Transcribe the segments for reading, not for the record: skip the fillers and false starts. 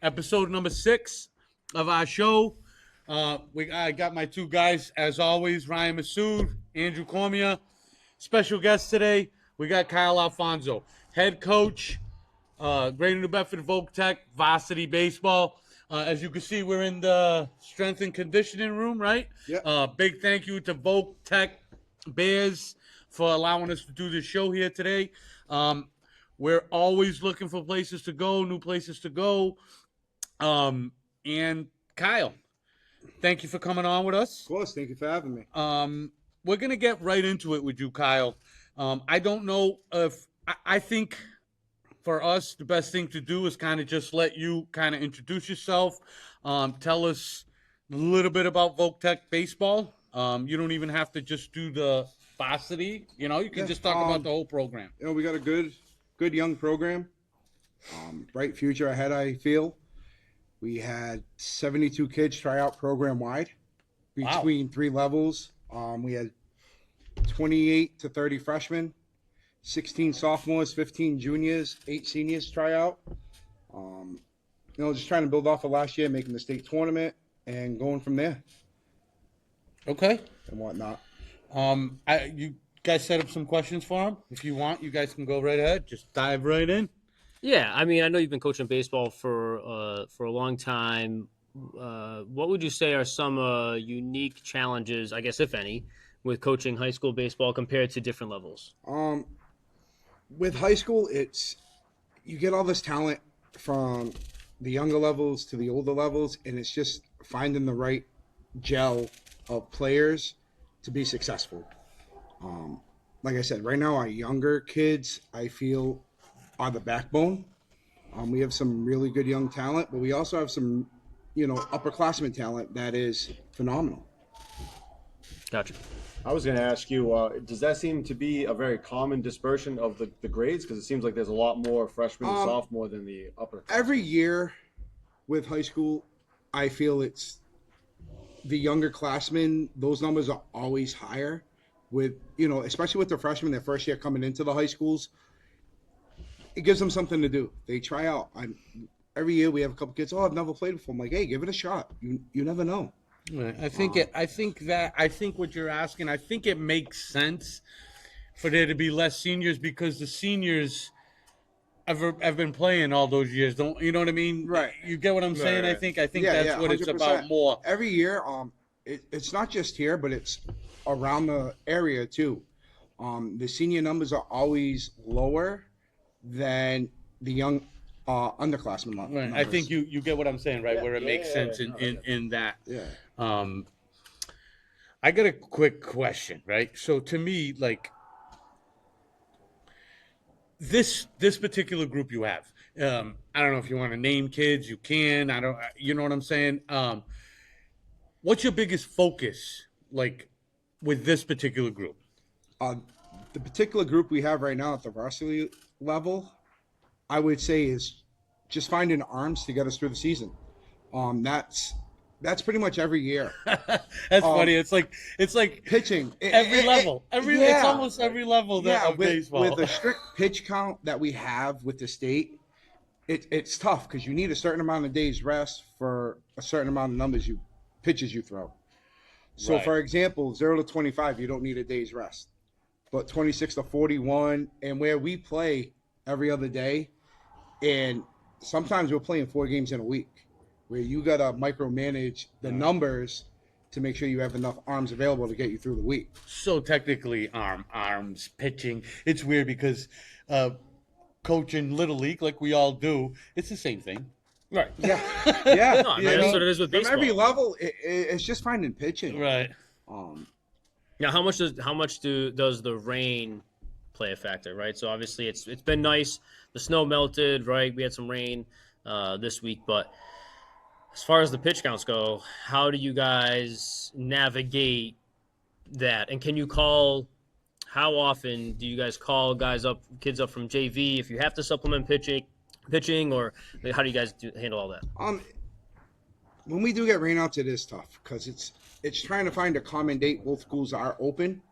episode number 6 of our show. I got my two guys, as always, Ryan Massoud, Andrew Cormier. Special guest today, we got Kyle Alfonso, head coach, Greater New Bedford Voc Tech, varsity baseball. As you can see, we're in the strength and conditioning room, right? Yeah. Big thank you to Voc Tech Bears for allowing us to do this show here today. We're always looking for places to go, new places to go. And Kyle, thank you for coming on with us. Of course, thank you for having me. We're going to get right into it with you, Kyle. I don't know if I think for us, the best thing to do is kind of just let you kind of introduce yourself. Tell us a little bit about Voc Tech baseball. You don't even have to just do the varsity. You can just talk about the whole program. We got a good young program. Bright future ahead, I feel. We had 72 kids try out program wide between 3 levels. We had 28 to 30 freshmen, 16 sophomores, 15 juniors, 8 seniors try out. Just trying to build off of last year, making the state tournament and going from there. Okay. And whatnot. You guys set up some questions for him. If you want, you guys can go right ahead. Just dive right in. Yeah, I mean, I know you've been coaching baseball for a long time. What would you say are some unique challenges, I guess, if any, with coaching high school baseball compared to different levels? With high school, you get all this talent from the younger levels to the older levels, and it's just finding the right gel of players to be successful. Like I said, right now our younger kids, I feel, are the backbone. We have some really good young talent, but we also have some, upperclassmen talent that is phenomenal. Gotcha. I was going to ask you, does that seem to be a very common dispersion of the grades? Because it seems like there's a lot more freshmen and sophomore than the upper. Every year with high school, I feel it's the younger classmen, those numbers are always higher with, especially with the freshmen, their first year coming into the high schools. It gives them something to do. They try out. Every year we have a couple kids, I've never played before. I'm like, hey, give it a shot. You never know. Right. I think what you're asking, I think it makes sense for there to be less seniors because the seniors have been playing all those years. Don't you know what I mean? Right. You get what I'm saying? Right. I think that's what it's about more. Every year, it's not just here, but it's around the area too. The senior numbers are always lower than the young underclassmen numbers. Right. I think you get what I'm saying, right? Where it makes sense in that. Yeah. I got a quick question, right? So to me, like this particular group you have, I don't know if you want to name kids, you can. I don't, you know what I'm saying? What's your biggest focus, like, with this particular group? The particular group we have right now at the varsity level, I would say is just finding arms to get us through the season. That's pretty much every year. That's funny. It's like Pitching. every level. It's almost every level of baseball. With the strict pitch count that we have with the state, it's tough because you need a certain amount of days rest for a certain amount of pitches you throw. So, Right. for example, 0 to 25, you don't need a day's rest. But 26 to 41, and where we play every other day, and sometimes we're playing 4 games in a week, where you got to micromanage the numbers to make sure you have enough arms available to get you through the week. So technically, arms, pitching. It's weird because coaching Little League, like we all do, it's the same thing. Right. Yeah. No, I mean, that's what it is with From baseball. every level, it's just finding pitching. Right. Now, how much does the rain play a factor, right? So obviously it's been nice. The snow melted, right? We had some rain this week, but as far as the pitch counts go, how do you guys navigate that? And how often do you guys call kids up from JV if you have to supplement pitching, or how do you guys handle all that? When we do get rainouts, it is tough because it's trying to find a common date. Both schools are open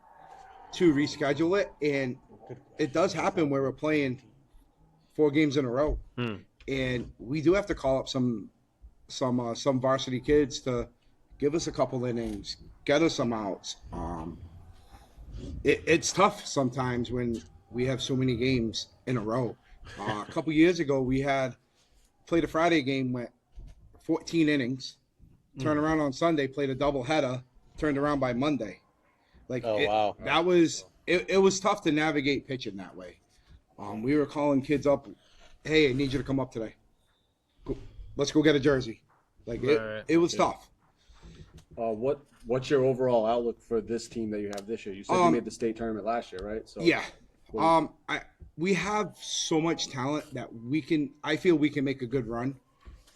to reschedule it, and it does happen where we're playing 4 games in a row. and we do have to call up some varsity kids to give us a couple innings, get us some outs. It's tough sometimes when we have so many games in a row. A couple years ago, we had played a Friday game, went 14 innings, turned around on Sunday, played a doubleheader, turned around by Monday. Like, wow. That was it was tough to navigate pitching that way. We were calling kids up, hey, I need you to come up today. Let's go get a jersey. Like, it was tough. What's your overall outlook for this team that you have this year? You said you made the state tournament last year, right? So Yeah. We have so much talent that I feel we can make a good run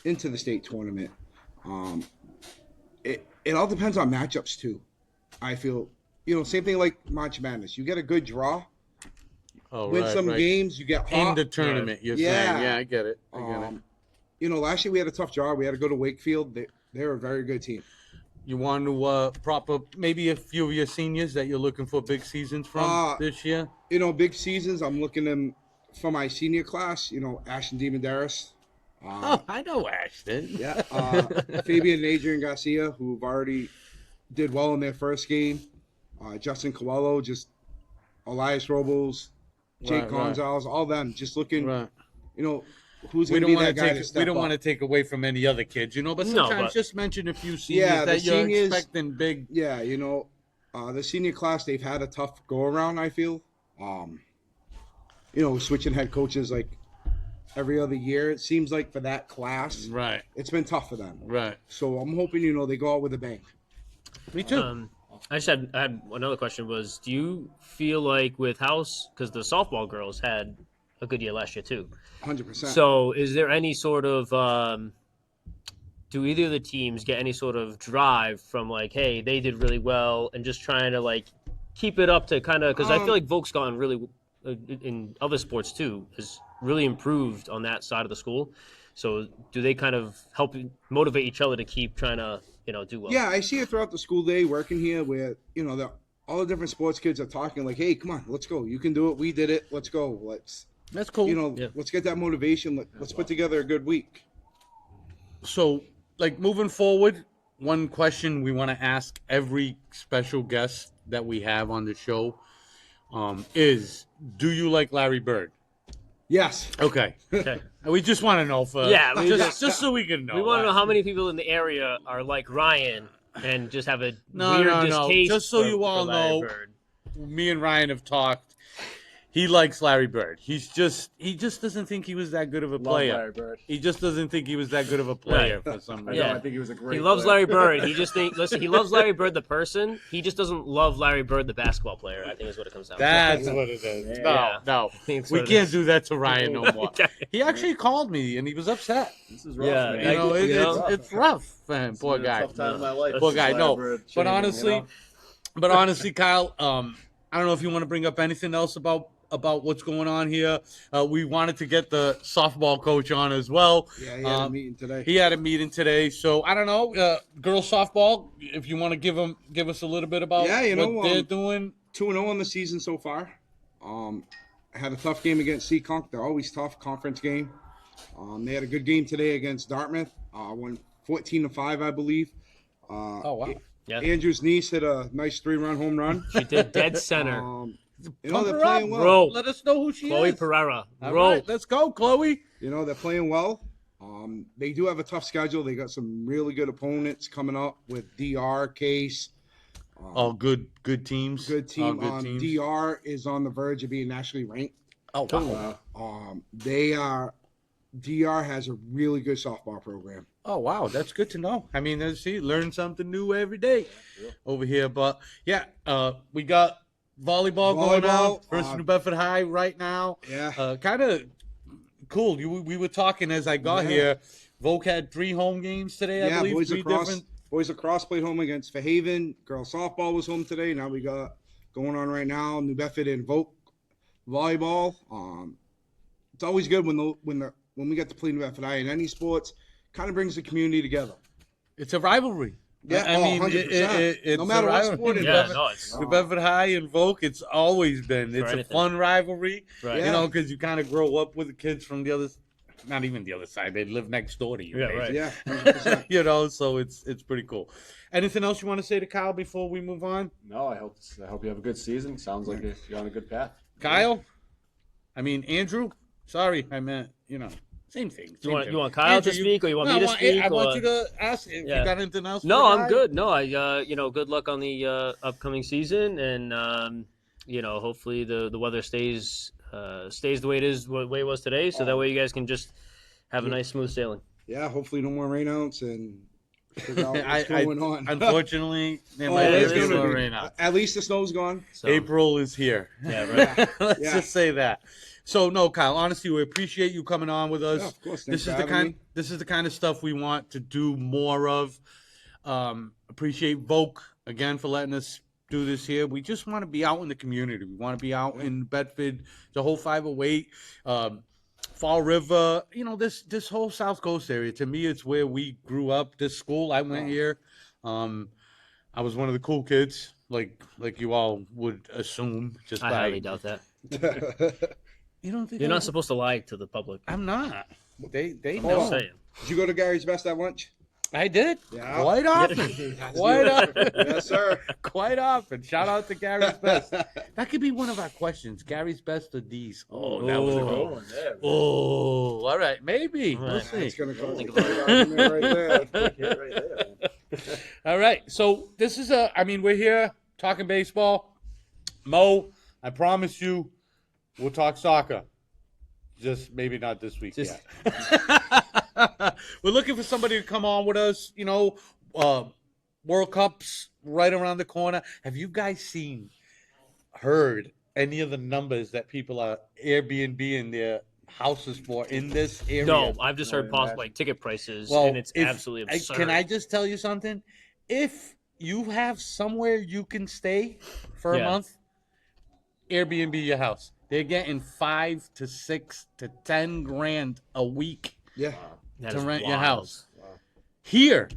into the state tournament. It all depends on matchups too. I feel, same thing like March Madness. You get a good draw, win some games, you get hot. In the tournament, you're saying. Yeah, I get it. Last year we had a tough draw. We had to go to Wakefield. They're a very good team. You want to prop up maybe a few of your seniors that you're looking for big seasons from this year? Big seasons. I'm looking for my senior class. Ashton DeMondaris. I know Ashton. Yeah. Fabian and Adrian Garcia, who've already did well in their first game. Justin Coelho, just Elias Robles, Jake Gonzalez, all them just looking, who's going to be that guy to step We don't up. want to take away from any other kids, but sometimes just mention a few seniors that you're expecting big. Yeah, the senior class, they've had a tough go-around, I feel. Switching head coaches like every other year, it seems like for that class, Right. it's been tough for them. Right. So I'm hoping, they go out with a bang. Me too. I had another question was, do you feel like with House, because the softball girls had a good year last year too. 100%. So is there any sort of, do either of the teams get any sort of drive from like, hey, they did really well and just trying to like keep it up to kind of, because I feel like Volk's gotten really, in other sports too, has really improved on that side of the school. So do they kind of help motivate each other to keep trying to, do well? Yeah, I see it throughout the school day working here where, all the different sports kids are talking like, hey, come on, let's go. You can do it. We did it. Let's go. That's cool. Let's get that motivation. Let's put together a good week. So, like moving forward, one question we want to ask every special guest that we have on the show is, do you like Larry Bird? Yes. Okay. We just want to know just so we can know. We want to know how many people in the area are like Ryan and just have a No. distaste Just so you all for Larry know, Bird. me and Ryan have talked. He likes Larry Bird. He just doesn't think he was that good of a player. Larry Bird. He just doesn't think he was that good of a player for some reason. Yeah. I think he was a great He loves player. Larry Bird. He just he loves Larry Bird the person. He just doesn't love Larry Bird the basketball player. I think is what it comes down to. That's what it is. Yeah. No. think that's We what it can't is. do that to Ryan no more. Okay. He actually called me and he was upset. This is rough, Yeah, man. It's rough for him, poor It's been a guy. tough time in my life. Poor guy. Larry No, Bird but shaming, honestly, Kyle, I don't know if you want to bring up anything else about what's going on here. We wanted to get the softball coach on as well. Yeah, he had a meeting today. He had a meeting today, so I don't know. Girls softball, if you want to give us a little bit about what they're doing. 2-0 on the season so far. I had a tough game against Seekonk. They're always tough, conference game. They had a good game today against Dartmouth. Won 14-5, I believe. Oh wow! Yeah. Andrew's niece hit a nice 3-run home run. She did dead center. Pump They're her playing up, well. Bro. Let us know who she Chloe is. Pereira. All Roll. right, let's go, Chloe. They're playing well. They do have a tough schedule. They got some really good opponents coming up with DR, Case. All good teams. Good team. All good teams. DR is on the verge of being nationally ranked. Oh wow! DR has a really good softball program. Oh wow, that's good to know. I mean, learn something new every day over here. But yeah, we got volleyball going on. First New Bedford High right now. Yeah. Kind of cool. We were talking as I got here. Volk had 3 home games today. I believe Boys lacrosse played home against Fairhaven. Girls softball was home today. Now we got going on right now New Bedford and Volk volleyball. It's always good when we get to play New Bedford High in any sports. Kind of brings the community together. It's a rivalry. Yeah, I mean, 100%. it's No matter a what rivalry. sport it Yeah, is. no, it's New Bedford High and Volk, it's always been. It's a anything. fun rivalry, right. Yeah. because you kind of grow up with the kids from the not even the other side. They live next door to you. Yeah, basically. right. Yeah, 100%. You know, so it's pretty cool. Anything else you want to say to Kyle before we move on? No, I hope you have a good season. Sounds like you're on a good path. Kyle? I mean, Andrew? Sorry, I meant, same thing. You want Kyle to speak, or you want me to speak? I want or- you to ask if Yeah. you got anything else. No, for the I'm guy? good. No, I good luck on the upcoming season, and hopefully the weather stays the way it was today, so that way you guys can just have a nice smooth sailing. Yeah, hopefully no more rainouts and figure out what's I- going on. Unfortunately, there Oh, might there's be a gonna little be- rain out. At least the snow's gone. So, April is here. yeah, right. Let's Yeah. just say that. So no, Kyle. Honestly, we appreciate you coming on with us. Yeah, of course. This Thanks is for the having kind. me. This is the kind of stuff we want to do more of. Appreciate Voke again for letting us do this here. We just want to be out in the community. We want to be out in Bedford, the whole 508, Fall River. This whole South Coast area. To me, it's where we grew up. This school, I went here. I was one of the cool kids, like you all would assume. Just I by highly doubt that. you don't think You're I- not supposed to lie to the public. I'm not. They I'm know. just saying. Did you go to Gary's Best at lunch? I did. Yeah. Quite often. Quite often. Yes, sir. Quite often. Shout out to Gary's Best. That could be one of our questions. Gary's Best or D's? Oh, that was a good one. Oh, all right. Maybe. We'll Right. see. It's gonna cause a Think great argument right there. All right. So this is we're here talking baseball. Mo, I promise you, we'll talk soccer. Just maybe not this week Just- yet. We're looking for somebody to come on with us. World Cup's right around the corner. Have you guys heard any of the numbers that people are Airbnb their houses for in this area? No, I've just heard Oh, possible imagine. ticket prices, Well, and it's absolutely absurd. Can I just tell you something? If you have somewhere you can stay for a Yeah. month, Airbnb your house. They're getting 5 to 6 to 10 grand a week Yeah. That to is rent your wild. house. Here,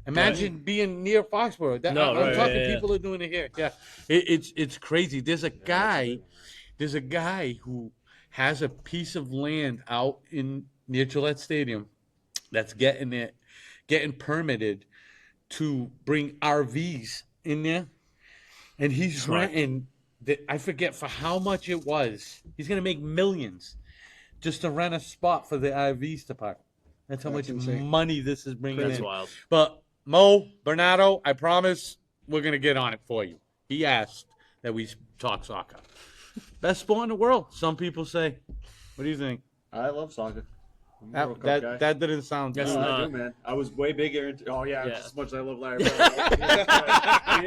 imagine being near Foxborough. No, I'm right, talking yeah. people are doing it here. Yeah, it's crazy. There's a guy who has a piece of land out near Gillette Stadium that's getting permitted to bring RVs in there, and he's Right. renting. I forget for how much it was. He's gonna make millions just to rent a spot for the RVs to park. That's how That's much insane. money this is bringing That's in. wild. But Mo Bernardo, I promise we're gonna get on it for you. He asked that we talk soccer. Best sport in the world, some people say. What do you think? I love soccer. I'm a World Cup guy. That didn't sound That's good. No, I not- do, man. I was way bigger into. Oh yeah, Yeah. just as much as I love Larry Bird. I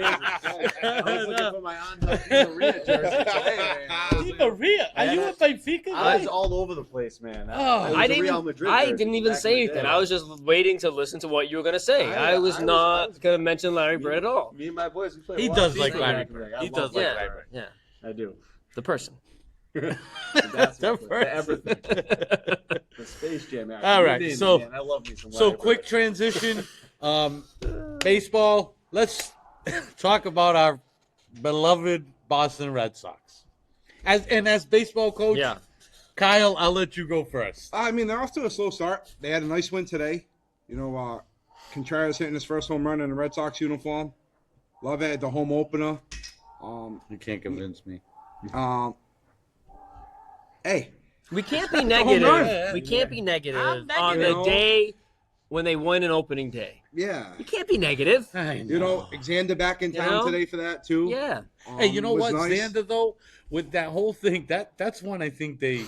was looking for my Angel Di Maria jersey today. Man. Di Maria, are you a Benfica I guy? was all over the place, man. Oh. It was I a didn't. Real Even, Madrid I jersey didn't even back say in the anything. day. I was just waiting to listen to what you were gonna say. I was not gonna mention Larry Bird at all. Me and my boys, we play. He a lot of does like FIFA Larry back in the Bird. day. I He love does like Yeah, Larry Bird. yeah. I do. The person. That's The my boy. person. Everything. The Space Jam. Act. All right, You name it, so- man. I love me some So Larry quick Bird. transition. Baseball. Let's talk about our beloved Boston Red Sox. As baseball coach, Yeah. Kyle, I'll let you go first. I mean, they're off to a slow start. They had a nice win today. Contreras hitting his first home run in a Red Sox uniform. Love it at the home opener. You can't convince me. Hey, We can't be run. negative. We can't be negative I'm on negative. the day when they win an opening day. yeah. You can't be negative. Xander back in town know? today for that too. Yeah. Hey, you know was what, nice. Xander though, with that whole thing, that's one I think they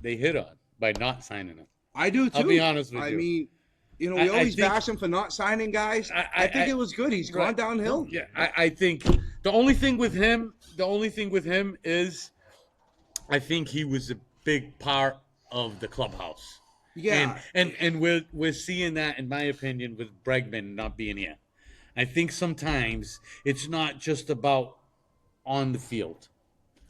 hit on by not signing him. I do too. I'll be honest with I you. mean, we I always think- bash him for not signing guys. I think it was good. He's gone Right. downhill. Yeah, I think the only thing with him is I think he was a big part of the clubhouse. Yeah. And we're seeing that, in my opinion, with Bregman not being here. I think sometimes it's not just about on the field.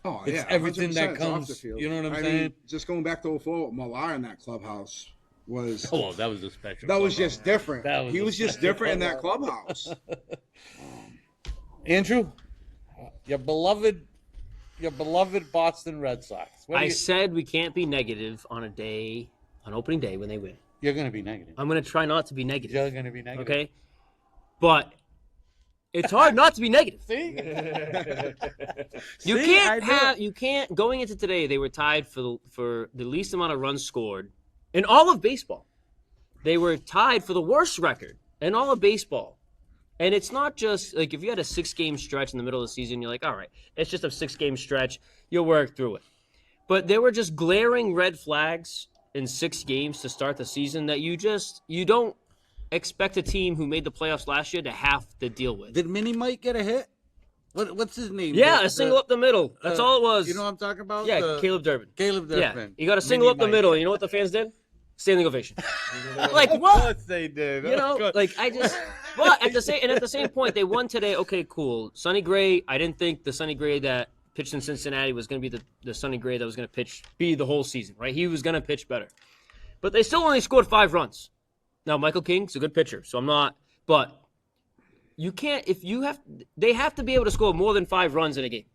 Oh, It's yeah. everything 100% that it's off comes- the field. you know what I'm I saying? mean, just going back to 04 with Millar in that clubhouse was Oh, that was a special. that was clubhouse. just different. That was He a was just special different in that clubhouse. Andrew, your beloved Boston Red Sox. What do I you- said we can't be negative on a day on opening day when they win. You're gonna be negative. I'm going to try not to be negative. You're gonna be negative. Okay? But it's hard not to be negative. See? You See, can't I have you can't going into today they were tied for the least amount of runs scored in all of baseball. They were tied for the worst record in all of baseball. And it's not just like if you had a 6-game stretch in the middle of the season, you're like, all right, it's just a 6-game stretch, you'll work through it. But there were just glaring red flags in 6 games to start the season that you don't expect a team who made the playoffs last year to have to deal with. Did Mini Mike get a hit? What's his name? Yeah, a single up the middle. That's all it was. You know what I'm talking about? Yeah, Caleb Durbin. Caleb Yeah, Durbin. you got a single up the middle. And you know what the fans did? Standing ovation. Like what? Of course they did. You know, like I just. But at the same point, they won today. Okay, cool. Sonny Gray. I didn't think the Sonny Gray that pitched in Cincinnati was going to be the Sonny Gray that was going to be the whole season, right? He was going to pitch better, but they still only scored 5 runs. Now Michael King's a good pitcher, so I'm not. But you can't they have to be able to score more than 5 runs in a game.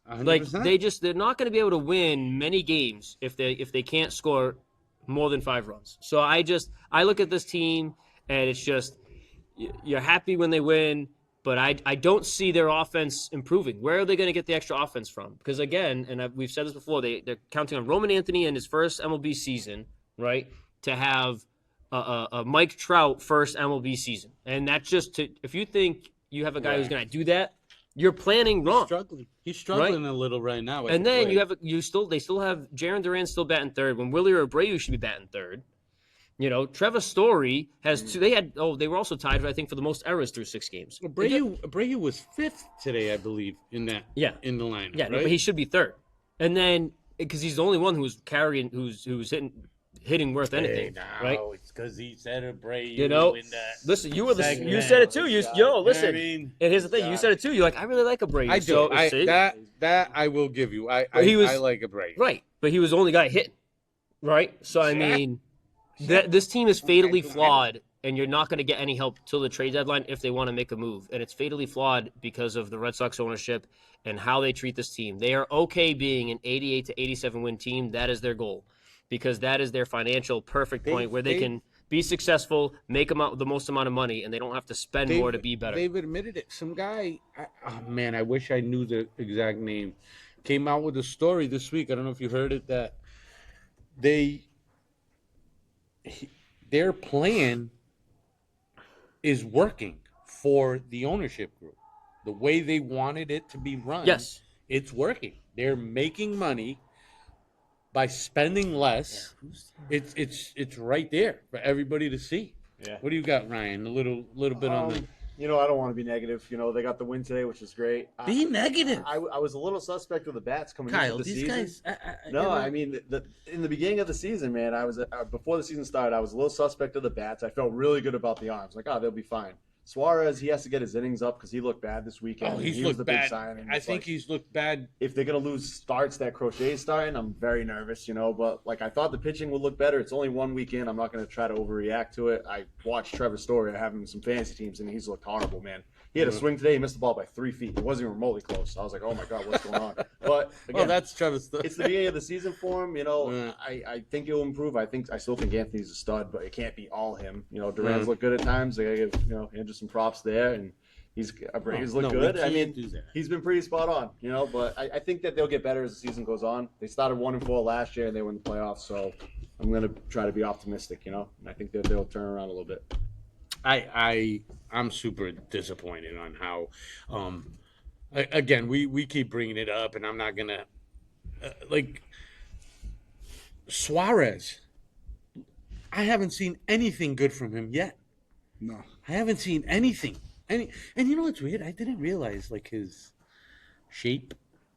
100%. Like they're not going to be able to win many games if they can't score more than 5 runs. So I look at this team and it's just you're happy when they win, but I don't see their offense improving. Where are they going to get the extra offense from? Because again, and we've said this before, they're counting on Roman Anthony in his first MLB season, right, to have a Mike Trout first MLB season, and that's just if you think you have a guy who's going to do that, you're planning wrong. He's struggling a little right now. And then they still have Jarren Duran still batting third when Willie Abreu should be batting third. You know, Trevor Story has 2. They were also tied, I think, for the most errors through 6 games. Abreu was 5th today, I believe, in the lineup. Yeah, right? no, but he should be third. And then because he's the only one who's carrying, who's hitting worth anything, right? It's because he said Abreu. You know, in that listen, you segment. said it too. Listen. You know what I mean? And here's the thing, you said it too. You're like, I really like Abreu. I do. So, see? That I will give you. I like Abreu. Right, but he was the only guy hitting, right? So I mean, this team is fatally flawed, and you're not going to get any help till the trade deadline if they want to make a move. And it's fatally flawed because of the Red Sox ownership and how they treat this team. They are okay being an 88 to 87 win team. That is their goal, because that is their financial perfect point where they can be successful, make the most amount of money, and they don't have to spend more to be better. They've admitted it. Some guy, I wish I knew the exact name, came out with a story this week. I don't know if you heard it, that their plan is working for the ownership group. The way they wanted it to be run, Yes. it's working. They're making money by spending less. It's right there for everybody to see. Yeah. What do you got, Ryan? A little bit on the. You know, I don't want to be negative. You know, they got the win today, which is great. Be negative, I was a little suspect of the bats coming Kyle. into the These season. guys. No, I mean, in the beginning of the season, man, I was before the season started, I was a little suspect of the bats. I felt really good about the arms. Like, they'll be fine. Suarez, he has to get his innings up because he looked bad this weekend. Oh, he's he was looked the bad. big signing. I think he's looked bad. If they're gonna lose starts that Crochet's starting, I'm very nervous, you know. But like I thought the pitching would look better. It's only 1 week in. I'm not gonna try to overreact to it. I watched Trevor Story. I have him in some fantasy teams, and he's looked horrible, man. He had a swing today. He missed the ball by 3 feet. It wasn't even remotely close. I was like, oh my god, what's going on? But again, Well, that's Trevor's stuff. it's the beginning of the season for him. You know, Yeah. I think he'll improve. I still think Anthony's a stud, but it can't be all him. You know, Duran's Yeah. looked good at times. I gotta give Andrew some props there, and he's looked good. I mean, he's been pretty spot on. You know, but I think that they'll get better as the season goes on. They started 1-4 last year, and they were in the playoffs. So I'm gonna try to be optimistic. You know, and I think that they'll turn around a little bit. I'm super disappointed on how, again, we keep bringing it up, and I'm not gonna like Suarez. I haven't seen anything good from him yet. No. I haven't seen anything. And you know what's weird? I didn't realize like his shape.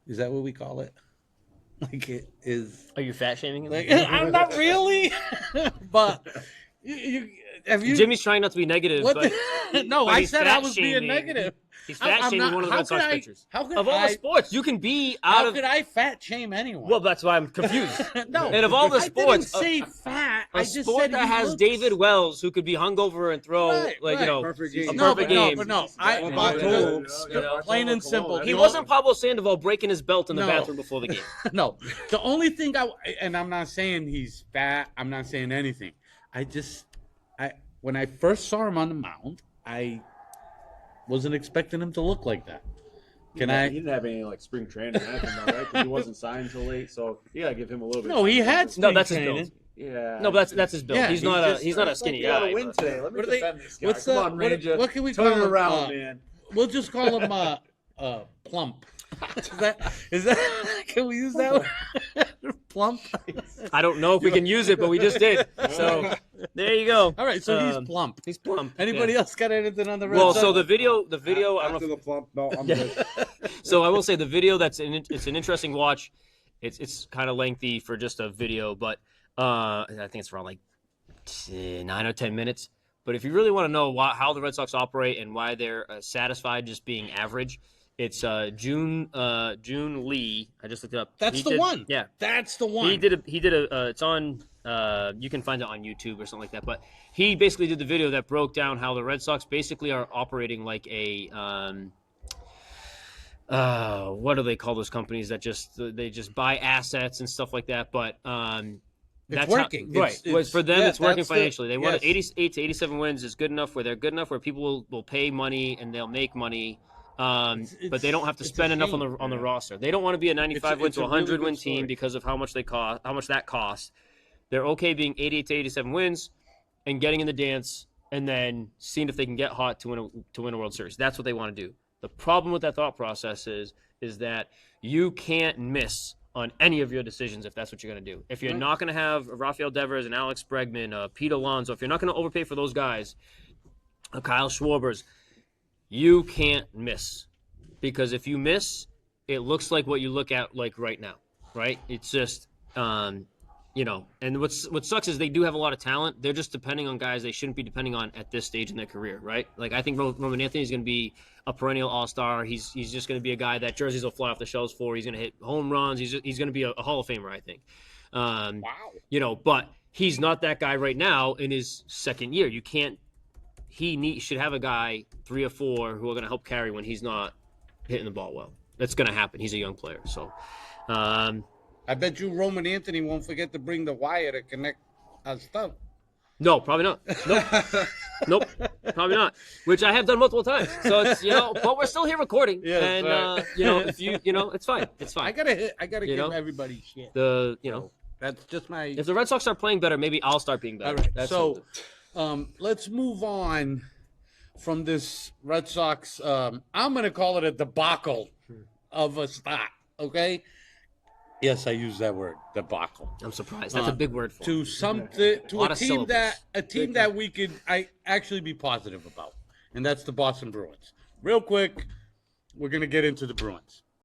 Is that what we call it? Like it is. Are you fat shaming him? Like I'm not really, but have you? Jimmy's trying not to be negative. What but, no, but I he's said I fat was being shaming. negative. He's fat I'm shaming not- one of the how Red Sox could I- pitchers. how could Of all I- the sports, you can be out How of. could I fat shame anyone? Well, that's why I'm confused. no. And of all the sports, I didn't say fat. a sport that has David Wells who could be hungover and throw Perfect game. a No, perfect but no, game. but no. Plain and simple. He wasn't Pablo Sandoval breaking his belt in the No. bathroom before the game. No, the only thing and I'm not saying he's fat. I'm not saying anything. When I first saw him on the mound, I wasn't expecting him to look like that. He didn't have any like spring training or anything, though, right? 'Cause he wasn't signed till late, so you gotta give him a little bit. No, he had. No, that's his training. build. Yeah. No, but that's his build. Yeah, he's he's not a skinny You gotta guy. win but- today. Let me What are they- defend this guy. what's Come the- on, Ranger. what can we Turn call it him? around, man. We'll just call him plump. Is that? Can we use that one? Plump. I don't know if we can use it, but we just did. So there you go. All right, so he's plump. He's plump. Anybody yeah. else got anything on the Red Well, Sox? so the video, I don't After know. the plump, no, I'm good. So I will say the video it's an interesting watch. It's kind of lengthy for just a video, but I think it's around like 9 or 10 minutes. But if you really want to know how the Red Sox operate and why they're satisfied just being average, it's June Lee. I just looked it up. That's He the did- one. Yeah, That's the one. he did a. It's on. You can find it on YouTube or something like that. But he basically did the video that broke down how the Red Sox basically are operating like a. What do they call those companies that they just buy assets and stuff like that? But that's working. How, right. It's- For them, yeah, it's working that's the- financially. They want yes. 88 to 87 wins is good enough where they're good enough where people will pay money and they'll make money. But they don't have to it's a spend enough shame. on the roster. They don't want to be a 95 win it's to a 100 really win good team story. because of how much that costs. They're okay being 88 to 87 wins and getting in the dance and then seeing if they can get hot to win a World Series. That's what they want to do. The problem with that thought process is that you can't miss on any of your decisions if that's what you're going to do. If you're not going to have Rafael Devers and Alex Bregman, Pete Alonso, if you're not going to overpay for those guys, Kyle Schwarbers, you can't miss. Because if you miss, it looks like what you look at like right now, right? It's just, and what sucks is they do have a lot of talent. They're just depending on guys they shouldn't be depending on at this stage in their career, right? Like I think Roman Anthony is going to be a perennial all-star. He's just going to be a guy that jerseys will fly off the shelves for. He's going to hit home runs. He's going to be a Hall of Famer, I think. Wow. But he's not that guy right now in his second year. You can't. Should have a guy 3 or 4 who are going to help carry when he's not hitting the ball well. That's going to happen. He's a young player, so. I bet you Roman Anthony won't forget to bring the wire to connect our stuff. No, probably not. Nope, probably not. Which I have done multiple times. So it's but we're still here recording, Yeah, and right. if you it's fine. It's fine. I gotta give know? everybody shit. That's just my. If the Red Sox start playing better, maybe I'll start being better. All right. That's So, let's move on from this Red Sox. I'm gonna call it a debacle of a start. Okay. Yes, I use that word, debacle. I'm surprised. That's a big word for To it. something to Lot a of team syllables. that we could actually be positive about, and that's the Boston Bruins. Real quick, we're gonna get into the Bruins.